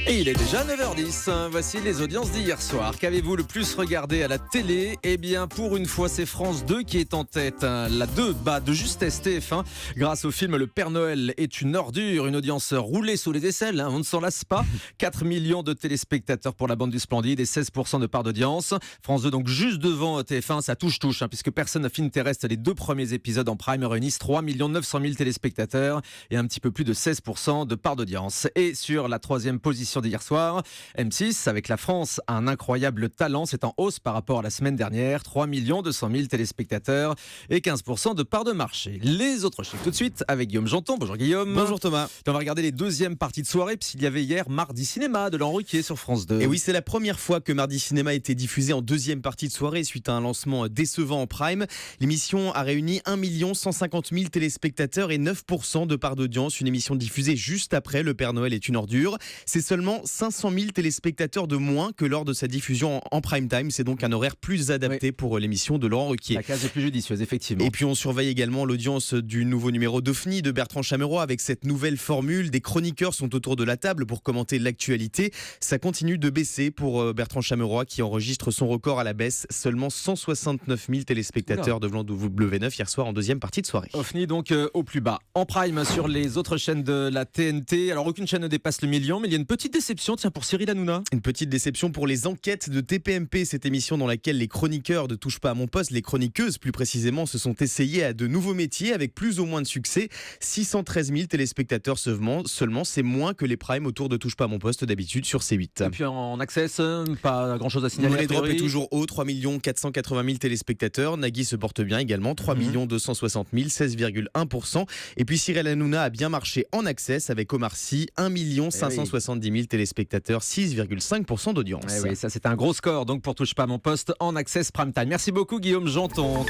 Et il est déjà 9h10, voici les audiences d'hier soir. Qu'avez-vous le plus regardé à la télé ? Eh bien, pour une fois, c'est France 2 qui est en tête. La 2 bat de justesse TF1 grâce au film Le Père Noël est une ordure. Une audience roulée sous les aisselles, on ne s'en lasse pas. 4 millions de téléspectateurs pour la bande du Splendide et 16% de part d'audience. France 2 donc juste devant TF1, ça touche, puisque Personne n'a fini terrestre. Les 2 premiers épisodes en prime réunissent 3 900 000 téléspectateurs et un petit peu plus de 16% de part d'audience. Et sur la 3e position d'hier soir, M6 avec La France a un incroyable talent, c'est en hausse par rapport à la semaine dernière, 3 200 000 téléspectateurs et 15% de part de marché. Les autres chiffres tout de suite avec Guillaume Janton. Bonjour Guillaume. Bonjour Thomas. On va regarder les deuxièmes parties de soirée puisqu'il y avait hier Mardi Cinéma de Laurent Ruquier sur France 2. Et oui, c'est la première fois que Mardi Cinéma a été diffusé en deuxième partie de soirée suite à un lancement décevant en prime. L'émission a réuni 1 150 000 téléspectateurs et 9% de part d'audience. Une émission diffusée juste après Le Père Noël est une ordure. C'est seulement 500 000 téléspectateurs de moins que lors de sa diffusion en prime time. C'est donc un horaire plus adapté pour l'émission de Laurent Ruquier. La case est plus judicieuse, effectivement. Et puis on surveille également l'audience du nouveau numéro d'OFNI de Bertrand Chameroy avec cette nouvelle formule. Des chroniqueurs sont autour de la table pour commenter l'actualité. Ça continue de baisser pour Bertrand Chameroy qui enregistre son record à la baisse. Seulement 169 000 téléspectateurs devant W9 hier soir en deuxième partie de soirée. OFNI donc au plus bas. En prime sur les autres chaînes de la TNT. Alors aucune chaîne ne dépasse le million, mais il y a une petite déception pour Cyril Hanouna. Une petite déception pour les enquêtes de TPMP, cette émission dans laquelle les chroniqueurs ne touchent pas à mon poste, les chroniqueuses plus précisément, se sont essayés à de nouveaux métiers avec plus ou moins de succès. 613 000 téléspectateurs seulement, c'est moins que les primes autour de Touche pas à mon poste d'habitude sur C8. Et puis en access, pas grand chose à signaler. Le drop est toujours haut, 3 480 000 téléspectateurs. Nagui se porte bien également, 3 260 000, 16,1%. Et puis Cyril Hanouna a bien marché en access avec Omar Sy, 1 570 000 téléspectateurs, 6,5% d'audience. Oui, ça c'est un gros score donc pour Touche pas à mon poste en access prime time. Merci beaucoup Guillaume Janton.